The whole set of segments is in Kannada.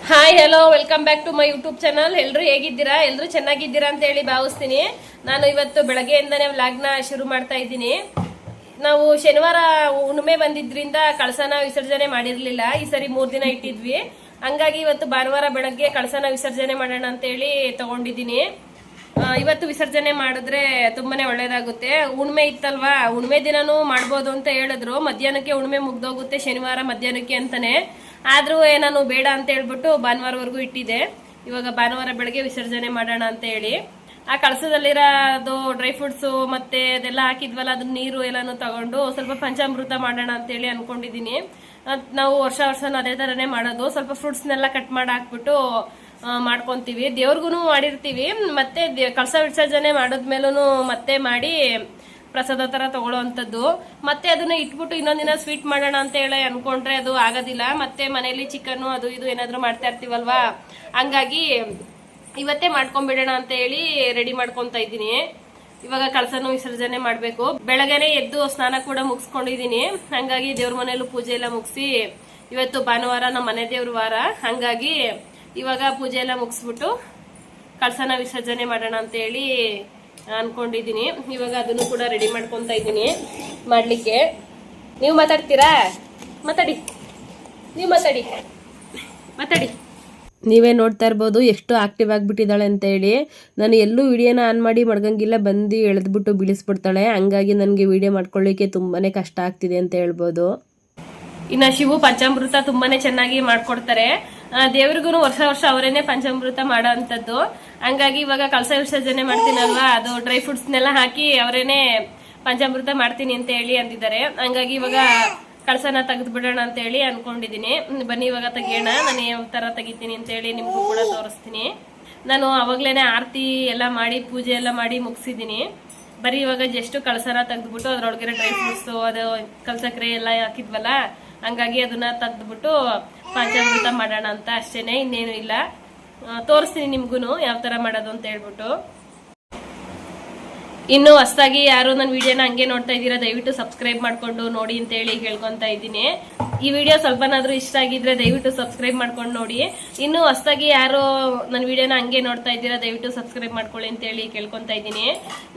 Hi hello welcome back to my YouTube channel. ಎಲ್ಲರೂ ಹೇಗಿದ್ದೀರಾ? ಎಲ್ಲರೂ ಚೆನ್ನಾಗಿದ್ದೀರಾ ಅಂತ ಹೇಳಿ ಭಾವಿಸ್ತೀನಿ. ನಾನು ಇವತ್ತು ಬೆಳಗ್ಗೆಯಿಂದನೇ ವ್ಲಾಗ್ನ ಶುರು ಮಾಡ್ತಾ ಇದ್ದೀನಿ. ನಾವು ಶನಿವಾರ ಹುಣ್ಣಿಮೆ ಬಂದಿದ್ರಿಂದ ಕಳಸನ ವಿಸರ್ಜನೆ ಮಾಡಿರ್ಲಿಲ್ಲ. ಈ ಸರಿ 3 ದಿನ ಇಟ್ಟಿದ್ವಿ. ಹಂಗಾಗಿ ಇವತ್ತು ಭಾನುವಾರ ಬೆಳಗ್ಗೆ ಕಳಸನ ವಿಸರ್ಜನೆ ಮಾಡೋಣ ಅಂತ ಹೇಳಿ ತಗೊಂಡಿದ್ದೀನಿ. ಇವತ್ತು ವಿಸರ್ಜನೆ ಮಾಡಿದ್ರೆ ತುಂಬಾನೇ ಒಳ್ಳೇದಾಗುತ್ತೆ. ಹುಣ್ಣಿಮೆ ಇತ್ತಲ್ವಾ, ಹುಣ್ಣಿಮೆ ದಿನನೂ ಮಾಡ್ಬೋದು ಅಂತ ಹೇಳಿದ್ರು. ಮಧ್ಯಾಹ್ನಕ್ಕೆ ಹುಣ್ಣಿಮೆ ಮುಗ್ದೋಗುತ್ತೆ ಶನಿವಾರ ಮಧ್ಯಾಹ್ನಕ್ಕೆ ಅಂತಾನೆ. ಆದ್ರೂ ನಾನು ಬೇಡ ಅಂತ ಹೇಳ್ಬಿಟ್ಟು ಭಾನುವಾರವರೆಗೂ ಇಟ್ಟಿದ್ದೆ. ಇವಾಗ ಭಾನುವಾರ ಬೆಳಗ್ಗೆ ವಿಸರ್ಜನೆ ಮಾಡೋಣ ಅಂತ ಹೇಳಿ ಆ ಕಳಸದಲ್ಲಿರೋದು ಡ್ರೈ ಫ್ರೂಟ್ಸು ಮತ್ತೆ ಅದೆಲ್ಲ ಹಾಕಿದ್ವಲ್ಲ, ಅದನ್ನ ನೀರು ಎಲ್ಲಾನು ತಗೊಂಡು ಸ್ವಲ್ಪ ಪಂಚಾಮೃತ ಮಾಡೋಣ ಅಂತ ಹೇಳಿ ಅನ್ಕೊಂಡಿದೀನಿ. ನಾವು ವರ್ಷ ಅದೇ ತರನೇ ಮಾಡೋದು. ಸ್ವಲ್ಪ ಫ್ರೂಟ್ಸ್ನೆಲ್ಲ ಕಟ್ ಮಾಡಿ ಹಾಕ್ಬಿಟ್ಟು ಮಾಡ್ಕೊಂತೀವಿ. ದೇವ್ರಿಗೂ ಮಾಡಿರ್ತೀವಿ. ಮತ್ತೆ ಕಳಸ ವಿಸರ್ಜನೆ ಮಾಡಿದ್ಮೇಲೂ ಮತ್ತೆ ಮಾಡಿ ಪ್ರಸಾದ ತರ ತಗೊಳ್ಳೋವಂಥದ್ದು. ಮತ್ತೆ ಅದನ್ನ ಇಟ್ಬಿಟ್ಟು ಇನ್ನೊಂದಿನ ಸ್ವೀಟ್ ಮಾಡೋಣ ಅಂತ ಹೇಳಿ ಅನ್ಕೊಂಡ್ರೆ ಅದು ಆಗೋದಿಲ್ಲ. ಮತ್ತೆ ಮನೆಯಲ್ಲಿ ಚಿಕನ್ ಅದು ಇದು ಏನಾದ್ರು ಮಾಡ್ತಾ ಇರ್ತೀವಲ್ವಾ, ಹಂಗಾಗಿ ಇವತ್ತೇ ಮಾಡ್ಕೊಂಡ್ಬಿಡೋಣ ಅಂತ ಹೇಳಿ ರೆಡಿ ಮಾಡ್ಕೊಂತ ಇದ್ದೀನಿ. ಇವಾಗ ಕಳಸನು ವಿಸರ್ಜನೆ ಮಾಡ್ಬೇಕು. ಬೆಳಗ್ಗೆನೆ ಎದ್ದು ಸ್ನಾನ ಕೂಡ ಮುಗಿಸ್ಕೊಂಡಿದೀನಿ. ಹಂಗಾಗಿ ದೇವ್ರ ಮನೆಯಲ್ಲೂ ಪೂಜೆ ಎಲ್ಲ ಮುಗಿಸಿ, ಇವತ್ತು ಭಾನುವಾರ ನಮ್ಮ ಮನೆ ದೇವ್ರ ವಾರ, ಹಂಗಾಗಿ ಇವಾಗ ಪೂಜೆ ಎಲ್ಲ ಮುಗಿಸ್ಬಿಟ್ಟು ಕಳಸನ ವಿಸರ್ಜನೆ ಮಾಡೋಣ ಅಂತ ಹೇಳಿ ಅನ್ಕೊಂಡಿದೀನಿ. ಇವಾಗ ಅದನ್ನು ಕೂಡ ರೆಡಿ ಮಾಡ್ಕೊಂತ ಇದ್ದೀನಿ ಮಾಡ್ಲಿಕ್ಕೆ. ನೀವು ಮಾತಾಡ್ತೀರಾ? ಮಾತಾಡಿ, ನೀವು ಮಾತಾಡಿ. ನೀವೇ ನೋಡ್ತಾ ಇರ್ಬೋದು ಎಷ್ಟು ಆಕ್ಟಿವ್ ಆಗಿಬಿಟ್ಟಿದ್ದಾಳೆ ಅಂತ ಹೇಳಿ. ನಾನು ಎಲ್ಲೂ ವಿಡಿಯೋನ ಆನ್ ಮಾಡಿ ಮಡ್ಗಂಗಿಲ್ಲ, ಬಂದು ಎಳೆದ್ಬಿಟ್ಟು ಬೀಳಿಸ್ಬಿಡ್ತಾಳೆ. ಹಂಗಾಗಿ ನನಗೆ ವಿಡಿಯೋ ಮಾಡ್ಕೊಳ್ಳಿಕ್ಕೆ ತುಂಬಾನೇ ಕಷ್ಟ ಆಗ್ತಿದೆ ಅಂತ ಹೇಳ್ಬೋದು. ಇನ್ನ ಶಿವು ಪಂಚಾಮೃತ ತುಂಬಾನೇ ಚೆನ್ನಾಗಿ ಮಾಡ್ಕೊಡ್ತಾರೆ. ದೇವ್ರಿಗೂ ವರ್ಷ ಅವರೇನೆ ಪಂಚಾಮೃತ ಮಾಡೋ ಅಂತದ್ದು. ಹಂಗಾಗಿ ಇವಾಗ ಕಳಸ ವಿಸರ್ಜನೆ ಮಾಡ್ತೀನಲ್ವಾ, ಅದು ಡ್ರೈ ಫ್ರೂಟ್ಸ್ನೆಲ್ಲ ಹಾಕಿ ಅವರೇನೆ ಪಂಚಾಮೃತ ಮಾಡ್ತೀನಿ ಅಂತ ಹೇಳಿ ಅಂದಿದ್ದಾರೆ. ಹಂಗಾಗಿ ಇವಾಗ ಕಳಸನ ತೆಗೆದು ಬಿಡೋಣ ಅಂತ ಹೇಳಿ ಅನ್ಕೊಂಡಿದೀನಿ. ಬನ್ನಿ ಇವಾಗ ತೆಗಿಯೋಣ. ನಾನು ಯಾವ ತರ ತೆಗಿತೀನಿ ಅಂತ ಹೇಳಿ ನಿಮ್ಗೂ ಕೂಡ ತೋರಿಸ್ತೀನಿ. ನಾನು ಅವಾಗ್ಲೇನೆ ಆರತಿ ಎಲ್ಲ ಮಾಡಿ ಪೂಜೆ ಎಲ್ಲ ಮಾಡಿ ಮುಗಿಸಿದೀನಿ. ಬರೀ ಇವಾಗ ಜಸ್ಟ್ ಕಳಸನ ತೆಗೆದ್ಬಿಟ್ಟು ಅದ್ರೊಳಗೆ ಡ್ರೈ ಫ್ರೂಟ್ಸ್ ಅದು ಕಲ್ಸಕ್ರೆ ಎಲ್ಲ ಹಾಕಿದ್ವಲ್ಲ, ಹಂಗಾಗಿ ಅದನ್ನ ತೆಗೆದ್ಬಿಟ್ಟು ಪಂಚಾಮೃತ ಮಾಡೋಣ ಅಂತ ಅಷ್ಟೇನೆ, ಇನ್ನೇನು ಇಲ್ಲ. ತೋರಿಸ್ತೀನಿ ನಿಮ್ಗೂನು ಯಾವ ತರ ಮಾಡೋದು ಅಂತ ಹೇಳ್ಬಿಟ್ಟು. ಇನ್ನು ಹೊಸದಾಗಿ ಯಾರು ನನ್ನ ವಿಡಿಯೋನ ಹಂಗೆ ನೋಡ್ತಾ ಇದ್ದೀರಾ, ದಯವಿಟ್ಟು ಸಬ್ಸ್ಕ್ರೈಬ್ ಮಾಡ್ಕೊಂಡು ನೋಡಿ ಅಂತ ಹೇಳಿ ಕೇಳ್ಕೊಂತ ಇದ್ದೀನಿ. ಈ ವಿಡಿಯೋ ಸ್ವಲ್ಪನಾದ್ರೂ ಇಷ್ಟ ಆಗಿದ್ರೆ ದಯವಿಟ್ಟು ಸಬ್ಸ್ಕ್ರೈಬ್ ಮಾಡ್ಕೊಂಡು ನೋಡಿ. ಇನ್ನು ಹೊಸದಾಗಿ ಯಾರು ನನ್ನ ವಿಡಿಯೋನ ಹಂಗೆ ನೋಡ್ತಾ ಇದ್ದೀರಾ, ದಯವಿಟ್ಟು ಸಬ್ಸ್ಕ್ರೈಬ್ ಮಾಡ್ಕೊಳ್ಳಿ ಅಂತ ಹೇಳಿ ಕೇಳ್ಕೊಂತ ಇದ್ದೀನಿ.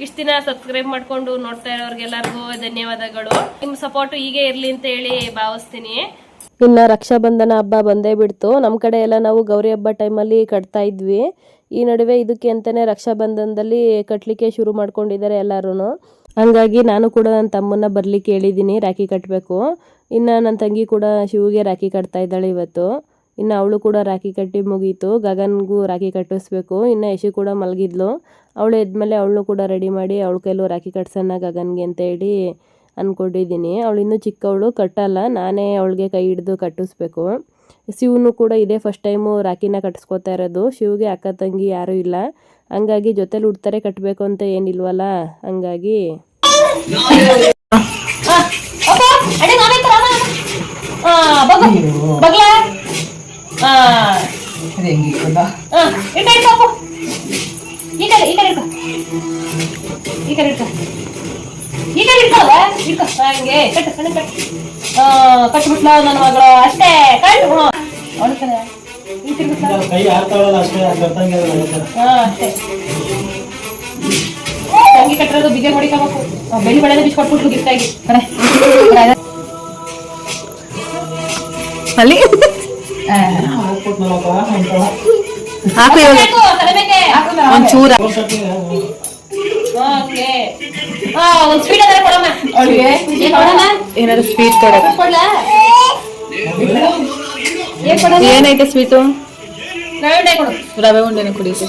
ಇಷ್ಟ ದಿನ ಸಬ್ಸ್ಕ್ರೈಬ್ ಮಾಡ್ಕೊಂಡು ನೋಡ್ತಾ ಇರೋರ್ಗೆಲ್ಲರಿಗೂ ಧನ್ಯವಾದಗಳು. ನಿಮ್ ಸಪೋರ್ಟ್ ಹೀಗೆ ಇರ್ಲಿ ಅಂತ ಹೇಳಿ ಭಾವಿಸ್ತೀನಿ. ಇನ್ನ ರಕ್ಷಾಬಂಧನ ಹಬ್ಬ ಬಂದೇ ಬಿಡ್ತು. ನಮ್ಮ ಕಡೆ ಎಲ್ಲ ನಾವು ಗೌರಿ ಹಬ್ಬ ಟೈಮಲ್ಲಿ ಕಟ್ತಾ ಇದ್ವಿ. ಈ ನಡುವೆ ಇದಕ್ಕೆ ಅಂತಾನೆ ರಕ್ಷಾಬಂಧನದಲ್ಲಿ ಕಟ್ಲಿಕ್ಕೆ ಶುರು ಮಾಡ್ಕೊಂಡಿದ್ದಾರೆ ಎಲ್ಲರೂ. ಹಂಗಾಗಿ ನಾನು ಕೂಡ ನನ್ನ ತಮ್ಮನ್ನ ಬರ್ಲಿಕ್ಕೆ ಹೇಳಿದ್ದೀನಿ, ರಾಖಿ ಕಟ್ಟಬೇಕು. ಇನ್ನು ನನ್ನ ತಂಗಿ ಕೂಡ ಶಿವಿಗೆ ರಾಖಿ ಕಟ್ತಾ ಇದ್ದಾಳೆ ಇವತ್ತು. ಇನ್ನು ಅವಳು ಕೂಡ ರಾಖಿ ಕಟ್ಟಿ ಮುಗೀತು. ಗಗನ್ಗೂ ರಾಖಿ ಕಟ್ಟಿಸ್ಬೇಕು. ಇನ್ನು ಯಶು ಕೂಡ ಮಲಗಿದ್ಲು. ಅವಳು ಎದ್ಮೇಲೆ ಅವಳು ಕೂಡ ರೆಡಿ ಮಾಡಿ ಅವಳ ಕೈಲೂ ರಾಖಿ ಕಟ್ಸೋಣ ಗಗನ್ಗೆ ಅಂತ ಹೇಳಿ ಅಂದ್ಕೊಂಡಿದ್ದೀನಿ. ಅವಳು ಇನ್ನೂ ಚಿಕ್ಕವಳು, ಕಟ್ಟಲ್ಲ, ನಾನೇ ಅವಳಿಗೆ ಕೈ ಹಿಡಿದು ಕಟ್ಟಿಸ್ಬೇಕು. ಶಿವನು ಕೂಡ ಇದೇ ಫಸ್ಟ್ ಟೈಮು ರಾಖಿನ ಕಟ್ಟಿಸ್ಕೊತಾ ಇರೋದು. ಶಿವ್ಗೆ ಅಕ್ಕ ತಂಗಿ ಯಾರೂ ಇಲ್ಲ, ಹಂಗಾಗಿ ಜೊತೆಲಿ ಉಡ್ತಾರೆ, ಕಟ್ಟಬೇಕು ಅಂತ ಏನಿಲ್ವಲ್ಲ, ಹಂಗಾಗಿ ಕಟ್ಬಿಟ್ಲ ನನ್ನ ಮಗಳು ಅಷ್ಟೇ. ತಂಗಿ ಕಟ್ಟಿರೋದು ಬಿಗೆ ಹೊಡಿಕೋಬೇಕು. ಬೆಳಿ ಬೆಳೆದ ಬಿಚ್ಚು ಕೊಟ್ಬಿಟ್ಲು ಗಿಫ್ಟ್ ಆಗಿ ಅಲ್ಲಿ ಒಂಚೂರ ಒಂದ್ ಸ್ವೀಟ್ ಅದ್ರ ಕೊಡಮ್ಮ ಅವಳಿಗೆ. ಏನಾದ್ರು ಸ್ವೀಟ್ ಕೊಡ. ಏನೈತೆ ಸ್ವೀಟು? ರವೆ ಉಂಡೆನೆ ಕುಡಿತು.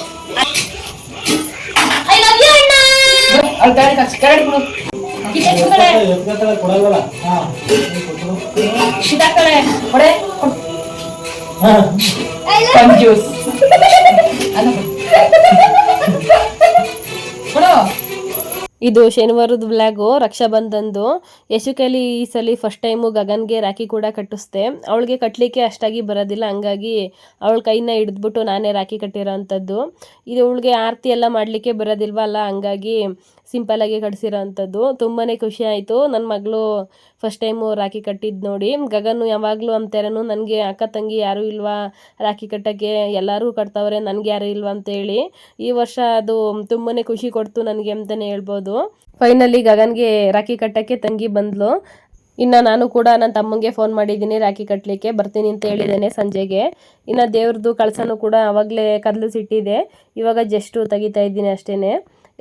ಇದು ಶನಿವಾರದ ವ್ಲಾಗು ರಕ್ಷಾಬಂಧನ್ದು. ಯಶು ಕೈಲಿ ಈ ಸಲ ಫಸ್ಟ್ ಟೈಮು ಗಗನ್ಗೆ ರಾಖಿ ಕೂಡ ಕಟ್ಟಿಸ್ದೆ. ಅವಳಿಗೆ ಕಟ್ಟಲಿಕ್ಕೆ ಅಷ್ಟಾಗಿ ಬರೋದಿಲ್ಲ, ಹಂಗಾಗಿ ಅವಳ ಕೈನ ಹಿಡಿದ್ಬಿಟ್ಟು ನಾನೇ ರಾಖಿ ಕಟ್ಟಿರೋ ಅಂಥದ್ದು. ಇದು ಅವಳಿಗೆ ಆರತಿ ಎಲ್ಲ ಮಾಡಲಿಕ್ಕೆ ಬರೋದಿಲ್ವಲ್ಲ, ಹಂಗಾಗಿ ಸಿಂಪಲ್ಲಾಗಿ ಕಟ್ಸಿರೋ ಅಂಥದ್ದು. ತುಂಬಾ ಖುಷಿ ಆಯಿತು. ನನ್ನ ಮಗಳು ಫಸ್ಟ್ ಟೈಮು ರಾಖಿ ಕಟ್ಟಿದ್ದು ನೋಡಿ. ಗಗನು ಯಾವಾಗಲೂ ಅಂತಾರನು, ನನಗೆ ಅಕ್ಕ ತಂಗಿ ಯಾರೂ ಇಲ್ವಾ ರಾಖಿ ಕಟ್ಟೋಕ್ಕೆ, ಎಲ್ಲರೂ ಕಟ್ತವ್ರೆ, ನನಗೆ ಯಾರೂ ಇಲ್ವಾ ಅಂತೇಳಿ. ಈ ವರ್ಷ ಅದು ತುಂಬಾ ಖುಷಿ ಕೊಡ್ತು ನನಗೆ ಅಂತಲೇ ಹೇಳ್ಬೋದು. ಫೈನಲಿ ಗಗನ್ಗೆ ರಾಖಿ ಕಟ್ಟೋಕ್ಕೆ ತಂಗಿ ಬಂದಳು. ಇನ್ನು ನಾನು ಕೂಡ ನನ್ನ ತಮ್ಮಂಗೆ ಫೋನ್ ಮಾಡಿದ್ದೀನಿ ರಾಖಿ ಕಟ್ಟಲಿಕ್ಕೆ ಬರ್ತೀನಿ ಅಂತ ಹೇಳಿದ್ದೇನೆ ಸಂಜೆಗೆ. ಇನ್ನು ದೇವ್ರದ್ದು ಕಳಸನೂ ಕೂಡ ಆವಾಗಲೇ ಕದಲಿಸಿಟ್ಟಿದೆ. ಇವಾಗ ಜಸ್ಟು ತೆಗಿತಾ ಇದ್ದೀನಿ ಅಷ್ಟೇ.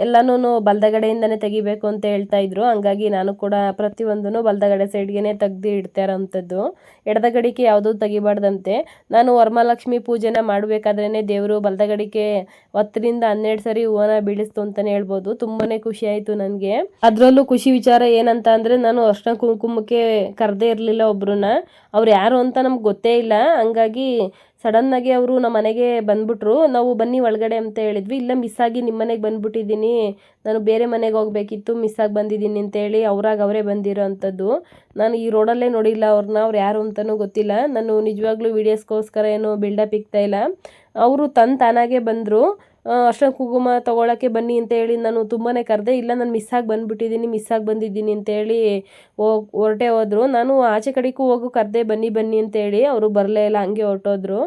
ಎಲ್ಲನೂ ಬಲದಗಡೆಯಿಂದನೇ ತೆಗಿಬೇಕು ಅಂತ ಹೇಳ್ತಾ ಇದ್ರು. ಹಂಗಾಗಿ ನಾನು ಕೂಡ ಪ್ರತಿಯೊಂದೂ ಬಲದಗಡೆ ಸೈಡ್ಗೆ ತೆಗ್ದು ಇಡ್ತಾ ಇರೋವಂಥದ್ದು. ಎಡದಗಡಿಕೆ ಯಾವುದೂ ತೆಗಿಬಾರ್ದಂತೆ. ನಾನು ವರಮಹಾಲಕ್ಷ್ಮಿ ಪೂಜೆನ ಮಾಡಬೇಕಾದ್ರೇ ದೇವರು ಬಲದಗಡಿಕೆ 10ರಿಂದ 12 ಸರಿ ಹೂವನ ಬೀಳಿಸ್ತು ಅಂತಲೇ ಹೇಳ್ಬೋದು. ತುಂಬಾ ಖುಷಿ ಆಯಿತು ನನಗೆ. ಅದರಲ್ಲೂ ಖುಷಿ ವಿಚಾರ ಏನಂತ ಅಂದರೆ, ನಾನು ಅರ್ಶಿನ ಕುಂಕುಮಕ್ಕೆ ಕರೆದೇ ಇರಲಿಲ್ಲ ಒಬ್ರನ್ನ. ಅವ್ರು ಯಾರು ಅಂತ ನಮ್ಗೆ ಗೊತ್ತೇ ಇಲ್ಲ. ಹಂಗಾಗಿ ಸಡನ್ನಾಗಿ ಅವರು ನಮ್ಮ ಮನೆಗೆ ಬಂದ್ಬಿಟ್ರು. ನಾವು ಬನ್ನಿ ಒಳಗಡೆ ಅಂತ ಹೇಳಿದ್ವಿ. ಇಲ್ಲ, ಮಿಸ್ಸಾಗಿ ನಿಮ್ಮ ಮನೆಗೆ ಬಂದುಬಿಟ್ಟಿದ್ದೀನಿ, ನಾನು ಬೇರೆ ಮನೆಗೆ ಹೋಗಬೇಕಿತ್ತು, ಮಿಸ್ಸಾಗಿ ಬಂದಿದ್ದೀನಿ ಅಂತೇಳಿ ಅವರೇ ಬಂದಿರೋ ಅಂಥದ್ದು. ನಾನು ಈ ರೋಡಲ್ಲೇ ನೋಡಿಲ್ಲ ಅವ್ರನ್ನ, ಅವ್ರು ಯಾರು ಅಂತಲೂ ಗೊತ್ತಿಲ್ಲ. ನಾನು ನಿಜವಾಗ್ಲೂ ವೀಡಿಯೋಸ್ಗೋಸ್ಕರ ಏನು ಬಿಲ್ಡಪ್ ಇಕ್ತಾ ಇಲ್ಲ. ಅವರು ತಾನಾಗೆ ಬಂದರು. ಅರ್ಶಿನ ಕುಂಕುಮ ತೊಗೊಳಕ್ಕೆ ಬನ್ನಿ ಅಂತ ಹೇಳಿ ನಾನು ತುಂಬಾ ಕರೆದೆ. ಇಲ್ಲ, ನಾನು ಮಿಸ್ಸಾಗಿ ಬಂದಿದ್ದೀನಿ ಅಂತೇಳಿ ಹೊರಟೇ ಹೋದರು. ನಾನು ಆಚೆ ಕಡೆಗೂ ಹೋಗು ಕರೆದೆ, ಬನ್ನಿ ಅಂತೇಳಿ ಅವರು ಬರಲೇ ಇಲ್ಲ, ಹಂಗೆ ಹೊರಟೋದ್ರು.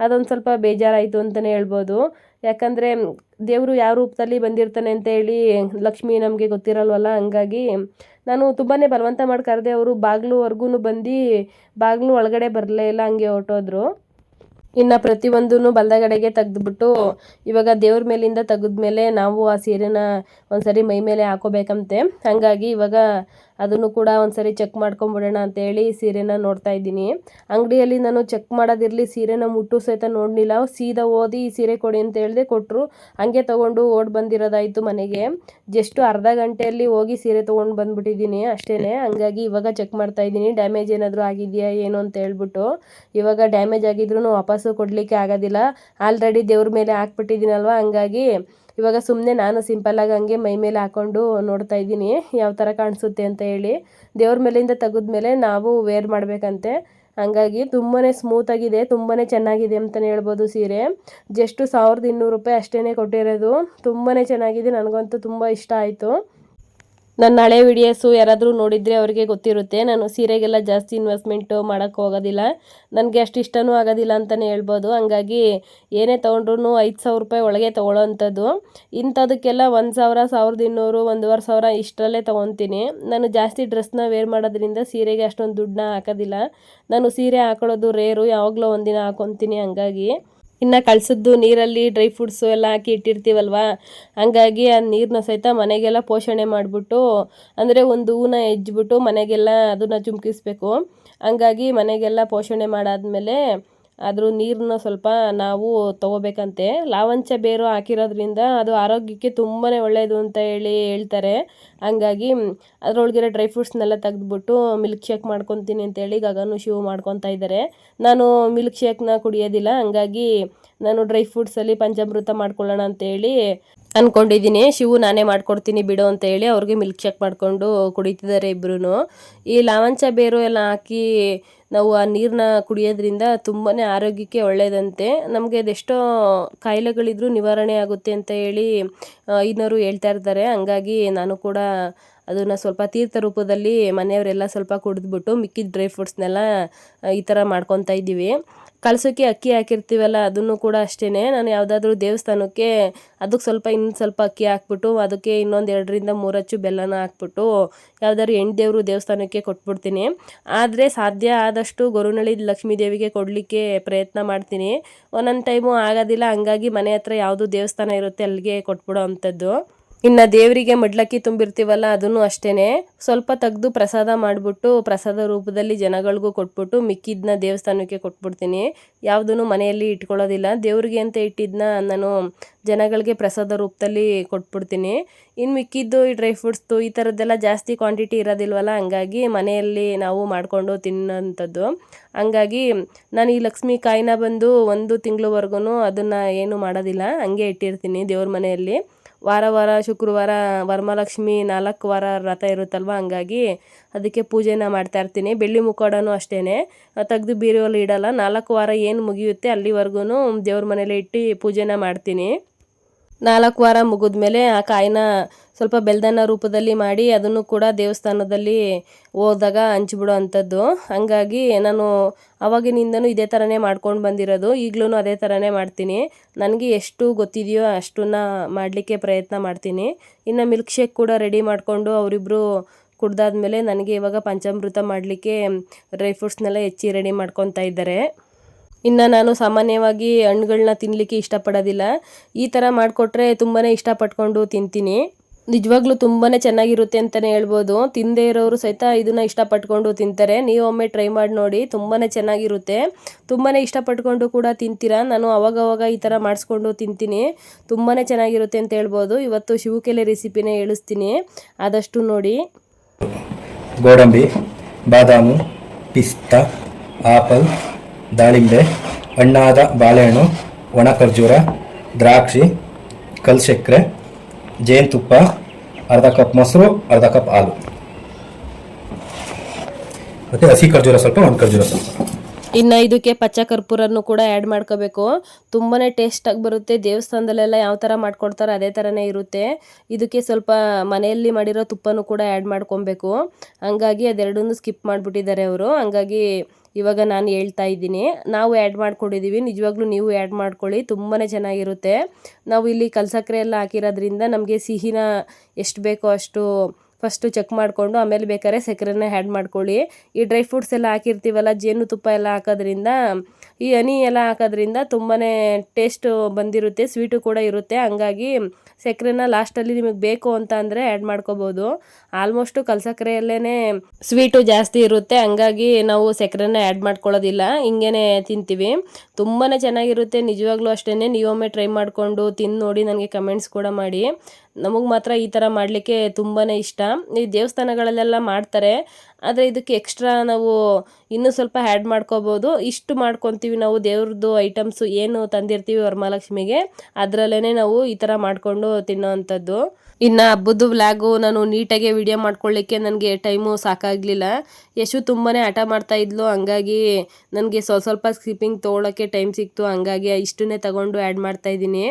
ಅದೊಂದು ಸ್ವಲ್ಪ ಬೇಜಾರಾಯಿತು ಅಂತಲೇ ಹೇಳ್ಬೋದು. ಯಾಕಂದರೆ ದೇವರು ಯಾವ ರೂಪದಲ್ಲಿ ಬಂದಿರ್ತಾನೆ ಅಂತೇಳಿ ಲಕ್ಷ್ಮಿ ನಮಗೆ ಗೊತ್ತಿರಲ್ವಲ್ಲ. ಹಂಗಾಗಿ ನಾನು ತುಂಬಾ ಬಲವಂತ ಮಾಡಿ ಕರೆದೆ. ಅವರು ಬಾಗಿಲುವರೆಗೂ ಬಂದು ಬಾಗಿಲು ಒಳಗಡೆ ಬರಲೇ ಇಲ್ಲ, ಹಂಗೆ ಹೊರಟೋದ್ರು. ಇನ್ನು ಪ್ರತಿಯೊಂದೂ ಬಲದಗಡೆಗೆ ತೆಗೆದ್ಬಿಟ್ಟು ಇವಾಗ ದೇವ್ರ ಮೇಲಿಂದ ತೆಗೆದ್ಮೇಲೆ ನಾವು ಆ ಸೀರೆನ ಒಂದ್ಸರಿ ಮೈ ಮೇಲೆ ಹಾಕೋಬೇಕಂತೆ. ಹಾಗಾಗಿ ಇವಾಗ ಅದನ್ನು ಕೂಡ ಒಂದ್ಸರಿ ಚೆಕ್ ಮಾಡ್ಕೊಂಬಿಡೋಣ ಅಂತೇಳಿ ಸೀರೆನ ನೋಡ್ತಾ ಇದ್ದೀನಿ. ಅಂಗಡಿಯಲ್ಲಿ ನಾನು ಚೆಕ್ ಮಾಡೋದಿರಲಿ, ಸೀರೆನ ಮುಟ್ಟು ಸಹಿತ ನೋಡಲಿಲ್ಲ. ಸೀದಾ ಓದಿ ಈ ಸೀರೆ ಕೊಡಿ ಅಂತ ಹೇಳಿದೆ, ಕೊಟ್ಟರು. ಹಂಗೆ ತೊಗೊಂಡು ಓಡಿ ಬಂದಿರೋದಾಯಿತು ಮನೆಗೆ. ಜಸ್ಟ್ ಅರ್ಧ ಗಂಟೆಯಲ್ಲಿ ಹೋಗಿ ಸೀರೆ ತೊಗೊಂಡು ಬಂದುಬಿಟ್ಟಿದ್ದೀನಿ ಅಷ್ಟೇ. ಹಂಗಾಗಿ ಇವಾಗ ಚೆಕ್ ಮಾಡ್ತಾ ಇದ್ದೀನಿ ಡ್ಯಾಮೇಜ್ ಏನಾದರೂ ಆಗಿದೆಯಾ ಏನು ಅಂತ ಹೇಳ್ಬಿಟ್ಟು. ಇವಾಗ ಡ್ಯಾಮೇಜ್ ಆಗಿದ್ರೂ ವಾಪಸ್ಸು ಕೊಡಲಿಕ್ಕೆ ಆಗೋದಿಲ್ಲ. ಆಲ್ರೆಡಿ ದೇವ್ರ ಮೇಲೆ ಹಾಕ್ಬಿಟ್ಟಿದ್ದೀನಲ್ವ. ಹಂಗಾಗಿ ಇವಾಗ ಸುಮ್ಮನೆ ನಾನು ಸಿಂಪಲ್ಲಾಗಿ ಹಂಗೆ ಮೈ ಮೇಲೆ ಹಾಕ್ಕೊಂಡು ನೋಡ್ತಾ ಇದ್ದೀನಿ ಯಾವ ಥರ ಕಾಣಿಸುತ್ತೆ ಅಂತ ಹೇಳಿ. ದೇವ್ರ ಮೇಲಿಂದ ತೆಗೆದ್ಮೇಲೆ ನಾವು ವೇರ್ ಮಾಡಬೇಕಂತೆ. ಹಂಗಾಗಿ ತುಂಬಾ ಸ್ಮೂತಾಗಿದೆ, ತುಂಬಾ ಚೆನ್ನಾಗಿದೆ ಅಂತಲೇ ಹೇಳ್ಬೋದು. ಸೀರೆ ಜಸ್ಟ್ 1200 ರೂಪಾಯಿ ಅಷ್ಟೇ ಕೊಟ್ಟಿರೋದು. ತುಂಬಾ ಚೆನ್ನಾಗಿದೆ, ನನಗಂತೂ ತುಂಬ ಇಷ್ಟ ಆಯಿತು. ನನ್ನ ಹಳೆ ವಿಡಿಯೋಸು ಯಾರಾದರೂ ನೋಡಿದರೆ ಅವರಿಗೆ ಗೊತ್ತಿರುತ್ತೆ. ನಾನು ಸೀರೆಗೆಲ್ಲ ಜಾಸ್ತಿ ಇನ್ವೆಸ್ಟ್ಮೆಂಟು ಮಾಡೋಕ್ಕೆ ಹೋಗೋದಿಲ್ಲ, ನನಗೆ ಅಷ್ಟು ಇಷ್ಟನೂ ಆಗೋದಿಲ್ಲ ಅಂತಲೇ ಹೇಳ್ಬೋದು. ಹಂಗಾಗಿ ಏನೇ ತೊಗೊಂಡ್ರು 5000 ರೂಪಾಯಿ ಒಳಗೆ ತೊಗೊಳ್ಳೋ ಅಂಥದ್ದು. ಇಂಥದಕ್ಕೆಲ್ಲ 1000, 1200, 1500 ಇಷ್ಟರಲ್ಲೇ ತೊಗೊತೀನಿ. ನಾನು ಜಾಸ್ತಿ ಡ್ರೆಸ್ನ ವೇರ್ ಮಾಡೋದ್ರಿಂದ ಸೀರೆಗೆ ಅಷ್ಟೊಂದು ದುಡ್ಡನ್ನ ಹಾಕೋದಿಲ್ಲ. ನಾನು ಸೀರೆ ಹಾಕೊಳ್ಳೋದು ರೇರು, ಯಾವಾಗಲೂ ಒಂದಿನ ಹಾಕೊತೀನಿ. ಹಂಗಾಗಿ ಇನ್ನು ಕಳ್ಸಿದ್ದು ನೀರಲ್ಲಿ ಡ್ರೈ ಫ್ರೂಟ್ಸು ಎಲ್ಲ ಹಾಕಿ ಇಟ್ಟಿರ್ತೀವಲ್ವ. ಹಂಗಾಗಿ ಆ ನೀರನ್ನ ಸಹಿತ ಮನೆಗೆಲ್ಲ ಪೋಷಣೆ ಮಾಡಿಬಿಟ್ಟು, ಅಂದರೆ ಒಂದು ಹೂನ ಹೆಜ್ಬಿಟ್ಟು ಮನೆಗೆಲ್ಲ ಅದನ್ನು ಚುಮ್ಕಿಸ್ಬೇಕು. ಹಂಗಾಗಿ ಮನೆಗೆಲ್ಲ ಪೋಷಣೆ ಮಾಡಾದ್ಮೇಲೆ ಅದ್ರ ನೀರನ್ನ ಸ್ವಲ್ಪ ನಾವು ತೊಗೋಬೇಕಂತೆ. ಲಾವಂಚ ಬೇರು ಹಾಕಿರೋದ್ರಿಂದ ಅದು ಆರೋಗ್ಯಕ್ಕೆ ತುಂಬಾ ಒಳ್ಳೆಯದು ಅಂತ ಹೇಳ್ತಾರೆ. ಹಂಗಾಗಿ ಅದರೊಳಗಿರೋ ಡ್ರೈ ಫ್ರೂಟ್ಸ್ನೆಲ್ಲ ತೆಗೆದ್ಬಿಟ್ಟು ಮಿಲ್ಕ್ ಶೇಕ್ ಮಾಡ್ಕೊತೀನಿ ಅಂತೇಳಿ ಗಗನು ಶಿವು ಮಾಡ್ಕೊತಾ ಇದ್ದಾರೆ. ನಾನು ಮಿಲ್ಕ್ ಶೇಕ್ನ ಕುಡಿಯೋದಿಲ್ಲ. ಹಂಗಾಗಿ ನಾನು ಡ್ರೈ ಫ್ರೂಟ್ಸಲ್ಲಿ ಪಂಚಾಮೃತ ಮಾಡ್ಕೊಳ್ಳೋಣ ಅಂತೇಳಿ ಅಂದ್ಕೊಂಡಿದ್ದೀನಿ. ಶಿವು ನಾನೇ ಮಾಡ್ಕೊಡ್ತೀನಿ ಬಿಡು ಅಂತ ಹೇಳಿ ಅವ್ರಿಗೆ ಮಿಲ್ಕ್ ಶೇಕ್ ಮಾಡಿಕೊಂಡು ಕುಡಿತಿದ್ದಾರೆ ಇಬ್ಬರೂ. ಈ ಲಾವಂಚ ಬೇರು ಎಲ್ಲ ಹಾಕಿ ನಾವು ಆ ನೀರನ್ನ ಕುಡಿಯೋದ್ರಿಂದ ತುಂಬಾ ಆರೋಗ್ಯಕ್ಕೆ ಒಳ್ಳೆಯದಂತೆ. ನಮಗೆ ಅದೆಷ್ಟೋ ಕಾಯಿಲೆಗಳಿದ್ರೂ ನಿವಾರಣೆ ಆಗುತ್ತೆ ಅಂತ ಹೇಳಿ ಇನ್ನೋರು ಹೇಳ್ತಾ ಇರ್ತಾರೆ. ಹಂಗಾಗಿ ನಾನು ಕೂಡ ಅದನ್ನು ಸ್ವಲ್ಪ ತೀರ್ಥ ರೂಪದಲ್ಲಿ ಮನೆಯವರೆಲ್ಲ ಸ್ವಲ್ಪ ಕುಡಿದ್ಬಿಟ್ಟು ಮಿಕ್ಕಿದ ಡ್ರೈ ಫ್ರೂಟ್ಸ್ನೆಲ್ಲ ಈ ಥರ ಮಾಡ್ಕೊತಾ ಇದ್ದೀವಿ. ಕಳ್ಸೋಕ್ಕೆ ಅಕ್ಕಿ ಹಾಕಿರ್ತೀವಲ್ಲ, ಅದನ್ನು ಕೂಡ ಅಷ್ಟೇ. ನಾನು ಯಾವುದಾದ್ರೂ ದೇವಸ್ಥಾನಕ್ಕೆ ಅದಕ್ಕೆ ಸ್ವಲ್ಪ ಅಕ್ಕಿ ಹಾಕ್ಬಿಟ್ಟು ಅದಕ್ಕೆ ಇನ್ನೊಂದು 2ರಿಂದ 3 ಅಚ್ಚು ಬೆಲ್ಲನ ಹಾಕ್ಬಿಟ್ಟು ಯಾವುದಾದ್ರು ದೇವರು ದೇವಸ್ಥಾನಕ್ಕೆ ಕೊಟ್ಬಿಡ್ತೀನಿ. ಆದರೆ ಸಾಧ್ಯ ಆದಷ್ಟು ಗೊರುನಳ್ಳಿ ಲಕ್ಷ್ಮೀ ದೇವಿಗೆ ಕೊಡಲಿಕ್ಕೆ ಪ್ರಯತ್ನ ಮಾಡ್ತೀನಿ. ಒಂದೊಂದು ಟೈಮು ಆಗೋದಿಲ್ಲ. ಹಂಗಾಗಿ ಮನೆ ಹತ್ರ ಯಾವುದು ದೇವಸ್ಥಾನ ಇರುತ್ತೆ ಅಲ್ಲಿಗೆ ಕೊಟ್ಬಿಡೋ ಅಂಥದ್ದು. ಇನ್ನು ದೇವರಿಗೆ ಮಡ್ಲಕ್ಕಿ ತುಂಬಿರ್ತೀವಲ್ಲ, ಅದನ್ನು ಅಷ್ಟೇ ಸ್ವಲ್ಪ ತೆಗೆದು ಪ್ರಸಾದ ಮಾಡಿಬಿಟ್ಟು ಪ್ರಸಾದ ರೂಪದಲ್ಲಿ ಜನಗಳಿಗೂ ಕೊಟ್ಬಿಟ್ಟು ಮಿಕ್ಕಿದ್ದನ್ನ ದೇವಸ್ಥಾನಕ್ಕೆ ಕೊಟ್ಬಿಡ್ತೀನಿ. ಯಾವುದೂ ಮನೆಯಲ್ಲಿ ಇಟ್ಕೊಳ್ಳೋದಿಲ್ಲ. ದೇವ್ರಿಗೆ ಅಂತ ಇಟ್ಟಿದ್ದನ್ನ ನಾನು ಜನಗಳಿಗೆ ಪ್ರಸಾದ ರೂಪದಲ್ಲಿ ಕೊಟ್ಬಿಡ್ತೀನಿ. ಇನ್ನು ಮಿಕ್ಕಿದ್ದು ಈ ಡ್ರೈ ಫ್ರೂಟ್ಸ್ದು ಈ ಥರದ್ದೆಲ್ಲ ಜಾಸ್ತಿ ಕ್ವಾಂಟಿಟಿ ಇರೋದಿಲ್ವಲ್ಲ. ಹಂಗಾಗಿ ಮನೆಯಲ್ಲಿ ನಾವು ಮಾಡಿಕೊಂಡು ತಿನ್ನೋಂಥದ್ದು. ಹಂಗಾಗಿ ನಾನು ಈ ಲಕ್ಷ್ಮಿ ಕಾಯಿನ ಬಂದು 1 ತಿಂಗಳವರೆಗೂ ಅದನ್ನು ಏನು ಮಾಡೋದಿಲ್ಲ, ಹಂಗೆ ಇಟ್ಟಿರ್ತೀನಿ ದೇವ್ರ ಮನೆಯಲ್ಲಿ. ವಾರ ಶುಕ್ರವಾರ ವರಮಹಾಲಕ್ಷ್ಮಿ 4 ವಾರ ವ್ರತ ಇರುತ್ತಲ್ವ. ಹಂಗಾಗಿ ಅದಕ್ಕೆ ಪೂಜೆನ ಮಾಡ್ತಾ ಇರ್ತೀನಿ. ಬೆಳ್ಳಿ ಮುಖವಾಡನೂ ಅಷ್ಟೇ ತೆಗೆದು ಬೀರುವಲ್ಲಿ ಇಡಲ್ಲ. 4 ವಾರ ಏನು ಮುಗಿಯುತ್ತೆ ಅಲ್ಲಿವರೆಗೂ ದೇವ್ರ ಮನೇಲಿ ಇಟ್ಟು ಪೂಜೆನ ಮಾಡ್ತೀನಿ. 4 ವಾರ ಮುಗಿದ್ಮೇಲೆ ಆ ಕಾಯಿನ ಸ್ವಲ್ಪ ಬೆಲ್ದನ್ನ ರೂಪದಲ್ಲಿ ಮಾಡಿ ಅದನ್ನು ಕೂಡ ದೇವಸ್ಥಾನದಲ್ಲಿ ಹೋದಾಗ ಹಂಚ್ಬಿಡೋ ಅಂಥದ್ದು. ಹಂಗಾಗಿ ನಾನು ಅವಾಗಿನಿಂದನೂ ಇದೇ ಥರನೇ ಮಾಡ್ಕೊಂಡು ಬಂದಿರೋದು. ಈಗಲೂ ಅದೇ ಥರನೇ ಮಾಡ್ತೀನಿ. ನನಗೆ ಎಷ್ಟು ಗೊತ್ತಿದೆಯೋ ಅಷ್ಟನ್ನ ಮಾಡಲಿಕ್ಕೆ ಪ್ರಯತ್ನ ಮಾಡ್ತೀನಿ. ಇನ್ನು ಮಿಲ್ಕ್ ಶೇಕ್ ಕೂಡ ರೆಡಿ ಮಾಡಿಕೊಂಡು ಅವರಿಬ್ಬರು ಕುಡ್ದಾದ್ಮೇಲೆ ನನಗೆ ಇವಾಗ ಪಂಚಾಮೃತ ಮಾಡಲಿಕ್ಕೆ ಡ್ರೈ ಫ್ರೂಟ್ಸ್ನೆಲ್ಲ ಹೆಚ್ಚಿ ರೆಡಿ ಮಾಡ್ಕೊತಾ ಇದ್ದಾರೆ. ಇನ್ನು ನಾನು ಸಾಮಾನ್ಯವಾಗಿ ಹಣ್ಣುಗಳನ್ನ ತಿನ್ನಲಿಕ್ಕೆ ಇಷ್ಟಪಡೋದಿಲ್ಲ. ಈ ಥರ ಮಾಡಿಕೊಟ್ರೆ ತುಂಬಾ ಇಷ್ಟಪಟ್ಕೊಂಡು ತಿಂತೀನಿ. ನಿಜವಾಗ್ಲೂ ತುಂಬಾ ಚೆನ್ನಾಗಿರುತ್ತೆ ಅಂತಲೇ ಹೇಳ್ಬೋದು. ತಿನ್ನದೇ ಇರೋರು ಸಹಿತ ಇದನ್ನು ಇಷ್ಟಪಟ್ಕೊಂಡು ತಿಂತಾರೆ. ನೀವು ಒಮ್ಮೆ ಟ್ರೈ ಮಾಡಿ ನೋಡಿ, ತುಂಬಾ ಚೆನ್ನಾಗಿರುತ್ತೆ. ತುಂಬಾ ಇಷ್ಟಪಟ್ಕೊಂಡು ಕೂಡ ತಿಂತೀರಾ. ನಾನು ಅವಾಗವಾಗ ಈ ಥರ ಮಾಡಿಸ್ಕೊಂಡು ತಿಂತೀನಿ. ತುಂಬಾ ಚೆನ್ನಾಗಿರುತ್ತೆ ಅಂತ ಹೇಳ್ಬೋದು. ಇವತ್ತು ಶಿವಕೆಲೆ ರೆಸಿಪಿನೇ ಹೇಳಿಸ್ತೀನಿ, ಆದಷ್ಟು ನೋಡಿ. ಗೋಡಂಬಿ, ಬಾದಾಮು, ಪಿಸ್ತಾ, ಆಪಲ್, ದಾಳಿಂಬೆ, ಹಣ್ಣಾದ ಬಾಳೆಹಣ್ಣು, ಒಣ ಖರ್ಜೂರ, ದ್ರಾಕ್ಷಿ, ಕಲ್ಸಕ್ಕರೆ, ಜೇನುತುಪ್ಪ, ಅರ್ಧ ಕಪ್ ಮೊಸರು, ಅರ್ಧ ಕಪ್ ಹಾಲು, ಮತ್ತು ಹಸಿ ಖರ್ಜೂರ ಸ್ವಲ್ಪ, ಒಣ ಖರ್ಜೂರ ಸ್ವಲ್ಪ. ಇನ್ನು ಇದಕ್ಕೆ ಪಚ್ಚ ಕರ್ಪೂರನ್ನು ಕೂಡ ಆ್ಯಡ್ ಮಾಡ್ಕೋಬೇಕು. ತುಂಬಾ ಟೇಸ್ಟಾಗಿ ಬರುತ್ತೆ. ದೇವಸ್ಥಾನದಲ್ಲೆಲ್ಲ ಯಾವ ಥರ ಮಾಡ್ಕೊಡ್ತಾರೋ ಅದೇ ಥರನೇ ಇರುತ್ತೆ. ಇದಕ್ಕೆ ಸ್ವಲ್ಪ ಮನೆಯಲ್ಲಿ ಮಾಡಿರೋ ತುಪ್ಪನೂ ಕೂಡ ಆ್ಯಡ್ ಮಾಡ್ಕೊಬೇಕು. ಹಂಗಾಗಿ ಅದೆರಡನ್ನೂ ಸ್ಕಿಪ್ ಮಾಡಿಬಿಟ್ಟಿದ್ದಾರೆ ಅವರು. ಹಂಗಾಗಿ ಇವಾಗ ನಾನು ಹೇಳ್ತಾ ಇದ್ದೀನಿ, ನಾವು ಆ್ಯಡ್ ಮಾಡ್ಕೊಂಡಿದ್ದೀವಿ. ನಿಜವಾಗ್ಲೂ ನೀವು ಆ್ಯಡ್ ಮಾಡ್ಕೊಳ್ಳಿ, ತುಂಬಾ ಚೆನ್ನಾಗಿರುತ್ತೆ. ನಾವು ಇಲ್ಲಿ ಕಲ್ಸಕ್ಕರೆ ಎಲ್ಲ ಹಾಕಿರೋದ್ರಿಂದ ನಮಗೆ ಸಿಹಿನ ಎಷ್ಟು ಬೇಕೋ ಅಷ್ಟು ಫಸ್ಟು ಚೆಕ್ ಮಾಡಿಕೊಂಡು ಆಮೇಲೆ ಬೇಕಾದ್ರೆ ಸಕ್ಕರೆನ ಆ್ಯಡ್ ಮಾಡ್ಕೊಳ್ಳಿ. ಈ ಡ್ರೈ ಫ್ರೂಟ್ಸ್ ಎಲ್ಲ ಹಾಕಿರ್ತೀವಲ್ಲ, ಜೇನುತುಪ್ಪ ಎಲ್ಲ ಹಾಕೋದ್ರಿಂದ, ಈ ಹನಿ ಎಲ್ಲ ಹಾಕೋದ್ರಿಂದ ತುಂಬಾ ಟೇಸ್ಟು ಬಂದಿರುತ್ತೆ, ಸ್ವೀಟು ಕೂಡ ಇರುತ್ತೆ. ಹಂಗಾಗಿ ಸಕ್ಕರೆನ ಲಾಸ್ಟಲ್ಲಿ ನಿಮಗೆ ಬೇಕು ಅಂತ ಅಂದರೆ ಆ್ಯಡ್ ಮಾಡ್ಕೋಬೋದು. ಆಲ್ಮೋಸ್ಟು ಕಲ್ಸಕ್ಕರೆಯಲ್ಲೇ ಸ್ವೀಟು ಜಾಸ್ತಿ ಇರುತ್ತೆ. ಹಂಗಾಗಿ ನಾವು ಸಕ್ಕರೆನ ಆ್ಯಡ್ ಮಾಡ್ಕೊಳ್ಳೋದಿಲ್ಲ, ಹಿಂಗೇ ತಿಂತೀವಿ. ತುಂಬಾ ಚೆನ್ನಾಗಿರುತ್ತೆ. ನಿಜವಾಗ್ಲೂ ಅಷ್ಟೇ, ನೀವೊಮ್ಮೆ ಟ್ರೈ ಮಾಡಿಕೊಂಡು ತಿಂದು ನೋಡಿ, ನನಗೆ ಕಮೆಂಟ್ಸ್ ಕೂಡ ಮಾಡಿ. ನಮಗೆ ಮಾತ್ರ ಈ ಥರ ಮಾಡಲಿಕ್ಕೆ ತುಂಬಾ ಇಷ್ಟ. ಈ ದೇವಸ್ಥಾನಗಳಲ್ಲೆಲ್ಲ ಮಾಡ್ತಾರೆ, ಆದರೆ ಇದಕ್ಕೆ ಎಕ್ಸ್ಟ್ರಾ ನಾವು ಇನ್ನೂ ಸ್ವಲ್ಪ ಆ್ಯಡ್ ಮಾಡ್ಕೋಬೋದು. ಇಷ್ಟು ಮಾಡ್ಕೊತೀವಿ ನಾವು, ದೇವ್ರದ್ದು ಐಟಮ್ಸು ಏನು ತಂದಿರ್ತೀವಿ ವರಮಹಾಲಕ್ಷ್ಮಿಗೆ, ಅದರಲ್ಲೇ ನಾವು ಈ ಥರ ಮಾಡಿಕೊಂಡು ತಿನ್ನೋ ಅಂಥದ್ದು. ಇನ್ನು ಹಬ್ಬದ ವ್ಲಾಗು ನಾನು ನೀಟಾಗಿ ವಿಡಿಯೋ ಮಾಡ್ಕೊಳ್ಳಿಕ್ಕೆ ನನಗೆ ಟೈಮು ಸಾಕಾಗಲಿಲ್ಲ. ಯಶು ತುಂಬಾ ಹಠ ಮಾಡ್ತಾಯಿದ್ಲು, ಹಂಗಾಗಿ ನನಗೆ ಸ್ವಲ್ಪ ಸ್ಕಿಪ್ಪಿಂಗ್ ತೊಗೊಳಕ್ಕೆ ಟೈಮ್ ಸಿಕ್ತು. ಹಂಗಾಗಿ ಇಷ್ಟನ್ನೇ ತಗೊಂಡು ಆ್ಯಡ್ ಮಾಡ್ತಾಯಿದ್ದೀನಿ.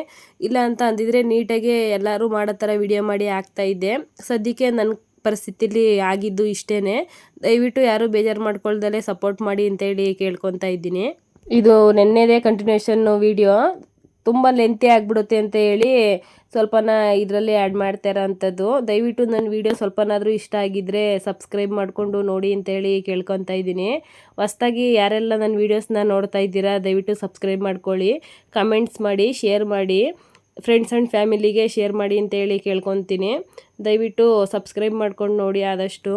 ಇಲ್ಲ ಅಂತ ಅಂದಿದ್ರೆ ನೀಟಾಗಿ ಎಲ್ಲರೂ ಮಾಡೋ ಥರ ವಿಡಿಯೋ ಮಾಡಿ ಹಾಕ್ತಾಯಿದ್ದೆ. ಸದ್ಯಕ್ಕೆ ನನ್ನ ಪರಿಸ್ಥಿತಿಲಿ ಆಗಿದ್ದು ಇಷ್ಟೇ. ದಯವಿಟ್ಟು ಯಾರೂ ಬೇಜಾರು ಮಾಡ್ಕೊಳ್ದಲೇ ಸಪೋರ್ಟ್ ಮಾಡಿ ಅಂತೇಳಿ ಕೇಳ್ಕೊತಾ ಇದ್ದೀನಿ. ಇದು ನೆನ್ನೆದೇ ಕಂಟಿನ್ಯೂಷನ್ನು ವಿಡಿಯೋ, ತುಂಬ ಲೆಂತಿ ಆಗಿಬಿಡುತ್ತೆ ಅಂತ ಹೇಳಿ ಸ್ವಲ್ಪನ ಇದರಲ್ಲಿ ಆ್ಯಡ್ ಮಾಡ್ತಾ ಇರೋ ಅಂಥದ್ದು. ದಯವಿಟ್ಟು ನನ್ನ ವೀಡಿಯೋ ಸ್ವಲ್ಪನಾದರೂ ಇಷ್ಟ ಆಗಿದ್ದರೆ ಸಬ್ಸ್ಕ್ರೈಬ್ ಮಾಡಿಕೊಂಡು ನೋಡಿ ಅಂತೇಳಿ ಕೇಳ್ಕೊತಾ ಇದ್ದೀನಿ. ಹೊಸ್ದಾಗಿ ಯಾರೆಲ್ಲ ನನ್ನ ವೀಡಿಯೋಸ್ನ ನೋಡ್ತಾ ಇದ್ದೀರಾ, ದಯವಿಟ್ಟು ಸಬ್ಸ್ಕ್ರೈಬ್ ಮಾಡ್ಕೊಳ್ಳಿ, ಕಮೆಂಟ್ಸ್ ಮಾಡಿ, ಶೇರ್ ಮಾಡಿ, ಫ್ರೆಂಡ್ಸ್ ಆ್ಯಂಡ್ ಫ್ಯಾಮಿಲಿಗೆ ಶೇರ್ ಮಾಡಿ ಅಂತೇಳಿ ಕೇಳ್ಕೊತೀನಿ. ದಯವಿಟ್ಟು ಸಬ್ಸ್ಕ್ರೈಬ್ ಮಾಡ್ಕೊಂಡು ನೋಡಿ ಆದಷ್ಟು.